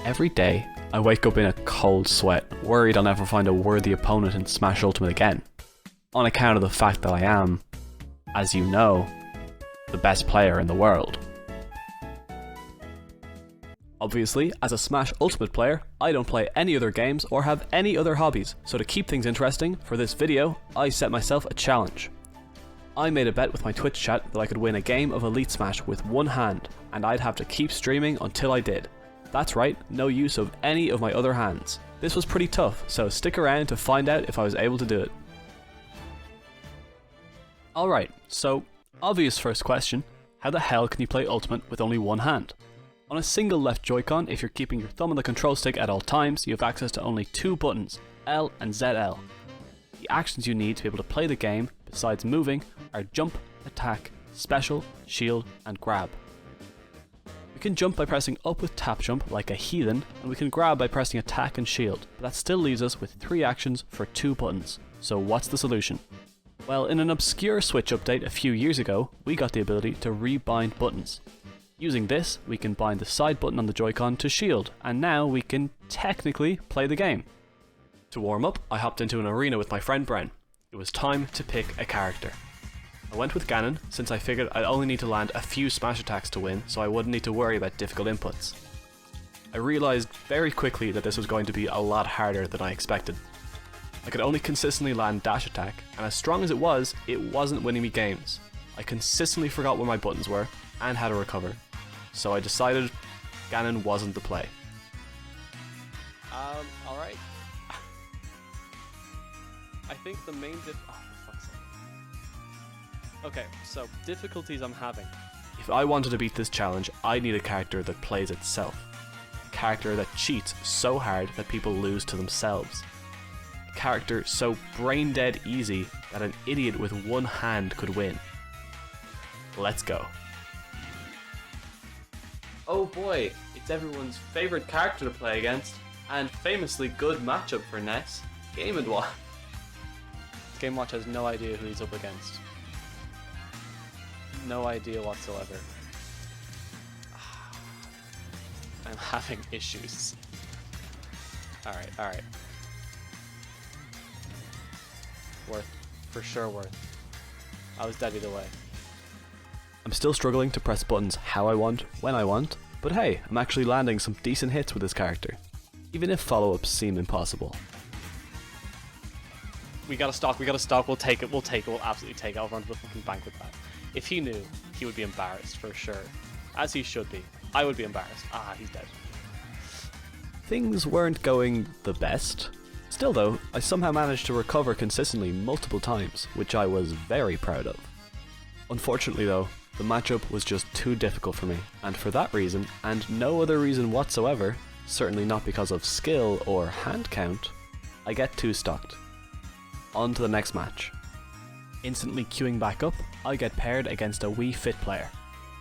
Every day, I wake up in a cold sweat, worried I'll never find a worthy opponent in Smash Ultimate again, on account of the fact that I am, as you know, the best player in the world. Obviously, as a Smash Ultimate player, I don't play any other games or have any other hobbies, so to keep things interesting, for this video, I set myself a challenge. I made a bet with my Twitch chat that I could win a game of Elite Smash with one hand, and I'd have to keep streaming until I did. That's right, no use of any of my other hands. This was pretty tough, so stick around to find out if I was able to do it. Alright, so, obvious first question, how the hell can you play Ultimate with only one hand? On a single left Joy-Con, if you're keeping your thumb on the control stick at all times, you have access to only two buttons, L and ZL. The actions you need to be able to play the game, besides moving, are jump, attack, special, shield, and grab. We can jump by pressing up with tap jump like a heathen, and we can grab by pressing attack and shield, but that still leaves us with 3 actions for 2 buttons. So what's the solution? Well, in an obscure Switch update a few years ago, we got the ability to rebind buttons. Using this, we can bind the side button on the Joy-Con to shield, and now we can technically play the game. To warm up, I hopped into an arena with my friend Bren. It was time to pick a character. I went with Ganon, since I figured I'd only need to land a few smash attacks to win, so I wouldn't need to worry about difficult inputs. I realised very quickly that this was going to be a lot harder than I expected. I could only consistently land dash attack, and as strong as it wasn't winning me games. I consistently forgot where my buttons were, and how to recover. So I decided Ganon wasn't the play. Alright. I think the main oh, for fuck's sake. Okay, so difficulties I'm having. If I wanted to beat this challenge, I need a character that plays itself. A character that cheats so hard that people lose to themselves. A character so brain dead easy that an idiot with one hand could win. Let's go. Oh boy, it's everyone's favourite character to play against, and famously good matchup for Ness, Game & Watch. Game & Watch has no idea who he's up against. No idea whatsoever. I'm having issues. Alright. Worth. For sure worth. I was dead either way. I'm still struggling to press buttons how I want, when I want, but hey, I'm actually landing some decent hits with this character, even if follow-ups seem impossible. We gotta stock, we'll take it, we'll absolutely take it, I'll run to the fucking bank with that. If he knew, he would be embarrassed for sure. As he should be. I would be embarrassed. Ah, he's dead. Things weren't going the best. Still though, I somehow managed to recover consistently multiple times, which I was very proud of. Unfortunately though, the matchup was just too difficult for me, and for that reason, and no other reason whatsoever, certainly not because of skill or hand count, I get 2 stocked. On to the next match. Instantly queuing back up, I get paired against a Wii Fit player.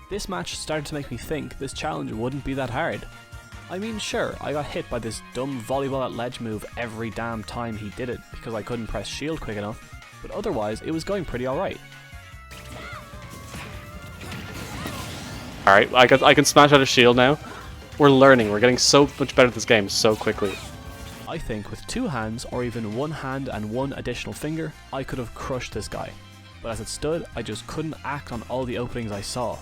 This match started to make me think this challenge wouldn't be that hard. I mean sure, I got hit by this dumb volleyball at ledge move every damn time he did it because I couldn't press shield quick enough, but otherwise it was going pretty alright. Alright, I can smash out a shield now. We're learning, we're getting so much better at this game so quickly. I think with 2 hands, or even 1 hand and 1 additional finger, I could have crushed this guy. But as it stood, I just couldn't act on all the openings I saw.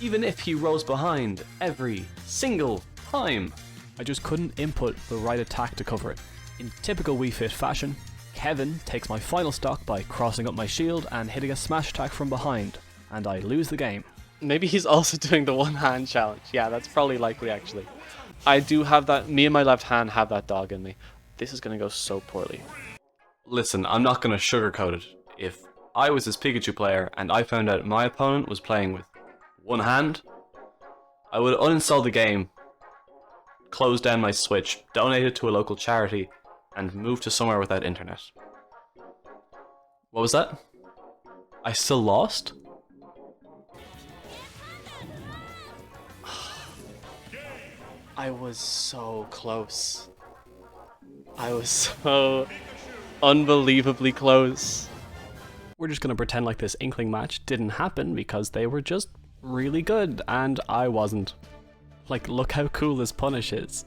Even if he rose behind every single time, I just couldn't input the right attack to cover it. In typical Wii Fit fashion, Kevin takes my final stock by crossing up my shield and hitting a smash attack from behind, and I lose the game. Maybe he's also doing the one hand challenge. Yeah, that's probably likely actually. I do have that, me and my left hand have that dog in me. This is gonna go so poorly. Listen, I'm not gonna sugarcoat it. If I was this Pikachu player and I found out my opponent was playing with one hand, I would uninstall the game, close down my Switch, donate it to a local charity, and move to somewhere without internet. What was that? I still lost? I was so close. I was so unbelievably close. We're just gonna pretend like this Inkling match didn't happen because they were just really good and I wasn't. Like, look how cool this punish is.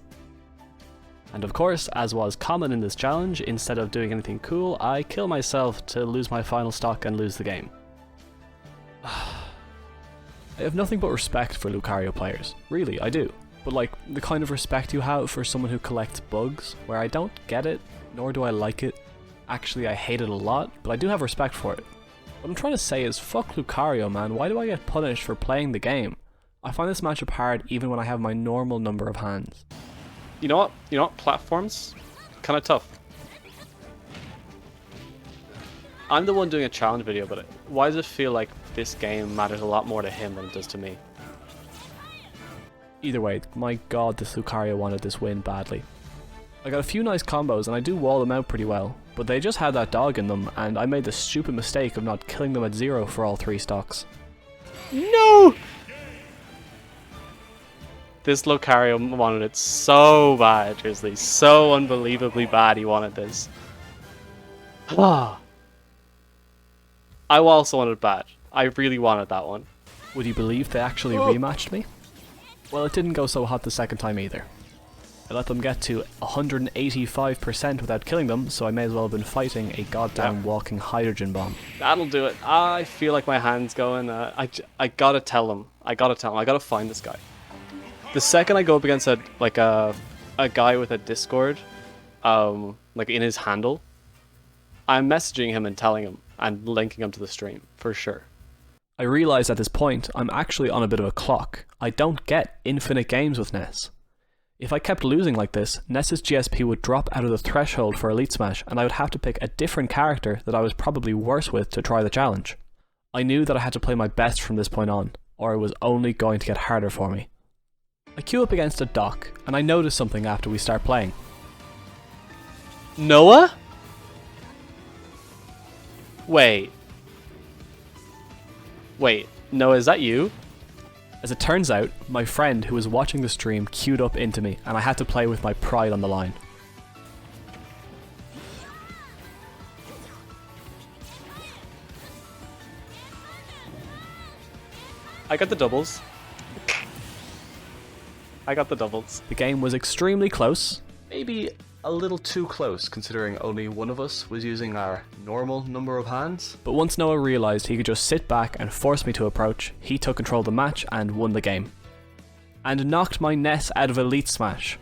And of course, as was common in this challenge, instead of doing anything cool, I kill myself to lose my final stock and lose the game. I have nothing but respect for Lucario players. Really, I do. But like, the kind of respect you have for someone who collects bugs, where I don't get it, nor do I like it. Actually, I hate it a lot, but I do have respect for it. What I'm trying to say is, fuck Lucario, man. Why do I get punished for playing the game? I find this matchup hard even when I have my normal number of hands. You know what? You know what? Platforms? Kind of tough. I'm the one doing a challenge video, but why does it feel like this game matters a lot more to him than it does to me? Either way, my god, this Lucario wanted this win badly. I got a few nice combos and I do wall them out pretty well, but they just had that dog in them and I made the stupid mistake of not killing them at 0 for all 3 stocks. No! This Lucario wanted it so bad, Drizzly. So unbelievably bad he wanted this. I also wanted it bad. I really wanted that one. Would you believe they actually rematched me? Well, it didn't go so hot the second time either. I let them get to 185% without killing them, so I may as well have been fighting a goddamn walking hydrogen bomb. That'll do it. I feel like my hand's going. I gotta tell him. I gotta find this guy. The second I go up against a guy with a Discord, like in his handle, I'm messaging him and telling him and linking him to the stream for sure. I realise at this point I'm actually on a bit of a clock. I don't get infinite games with Ness. If I kept losing like this, Ness's GSP would drop out of the threshold for Elite Smash and I would have to pick a different character that I was probably worse with to try the challenge. I knew that I had to play my best from this point on, or it was only going to get harder for me. I queue up against a Doc, and I notice something after we start playing. Noah? Wait, Noah, is that you? As it turns out, my friend who was watching the stream queued up into me, and I had to play with my pride on the line. I got the doubles. The game was extremely close. Maybe a little too close considering only one of us was using our normal number of hands. But once Noah realised he could just sit back and force me to approach, he took control of the match and won the game. And knocked my Ness out of Elite Smash.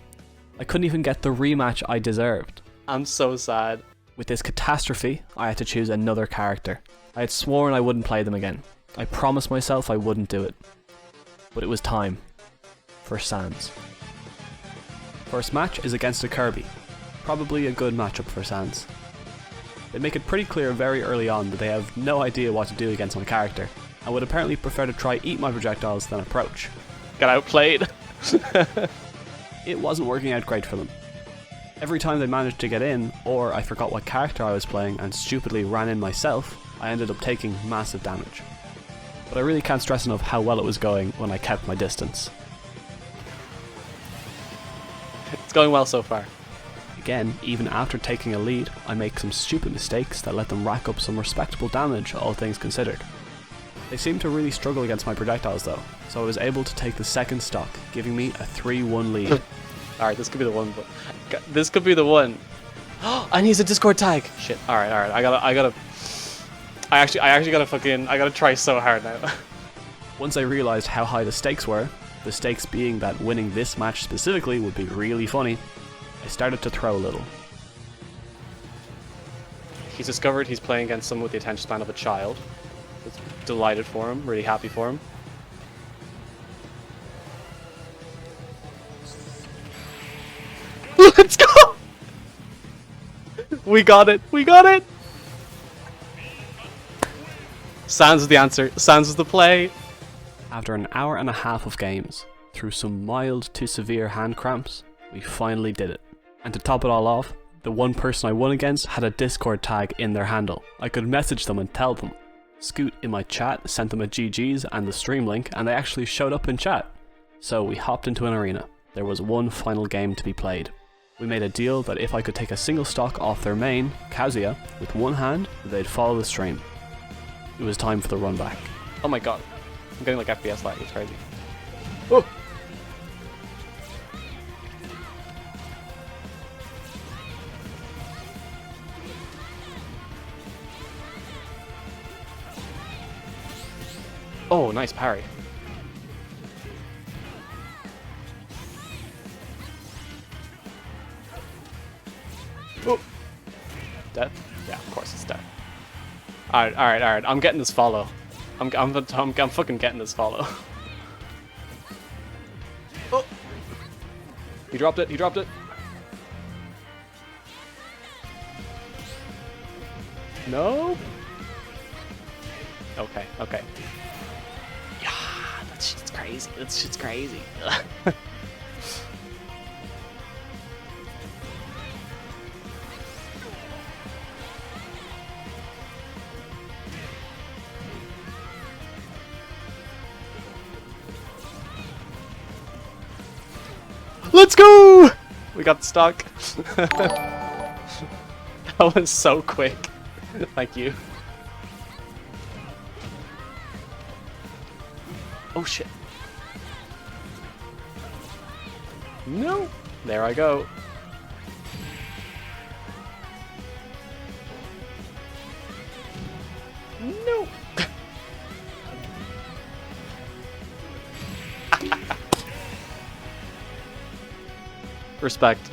I couldn't even get the rematch I deserved. I'm so sad. With this catastrophe, I had to choose another character. I had sworn I wouldn't play them again. I promised myself I wouldn't do it. But it was time. For Sans. First match is against a Kirby. Probably a good matchup for Sans. They make it pretty clear very early on that they have no idea what to do against my character, and would apparently prefer to try eat my projectiles than approach. Got outplayed. It wasn't working out great for them. Every time they managed to get in, or I forgot what character I was playing and stupidly ran in myself, I ended up taking massive damage. But I really can't stress enough how well it was going when I kept my distance. It's going well so far. Again, even after taking a lead, I make some stupid mistakes that let them rack up some respectable damage, all things considered. They seemed to really struggle against my projectiles though, so I was able to take the second stock, giving me a 3-1 lead. Alright, this could be the one, but this could be the one. And he's a Discord tag! Shit, alright, I actually gotta try so hard now. Once I realised how high the stakes were, the stakes being that winning this match specifically would be really funny, I started to throw a little. He's discovered he's playing against someone with the attention span of a child. It's delighted for him, really happy for him. Let's go! We got it! We got it! Sans is the answer. Sans is the play. After an hour and a half of games, through some mild to severe hand cramps, we finally did it. And to top it all off, the one person I won against had a Discord tag in their handle. I could message them and tell them. Scoot in my chat sent them a GG's and the stream link, and they actually showed up in chat. So we hopped into an arena. There was one final game to be played. We made a deal that if I could take a single stock off their main, Kazuya, with one hand, they'd follow the stream. It was time for the run back. Oh my god. I'm getting like FPS lag, it's crazy. Oh! Oh, nice parry. Oh. Death? Yeah, of course it's death. Alright. I'm getting this follow. I'm fucking getting this follow. Oh. He dropped it. No? Okay. Yeah, that shit's crazy. Let's go! We got stuck. That was so quick. Thank you. Oh shit. No. There I go. No. Respect.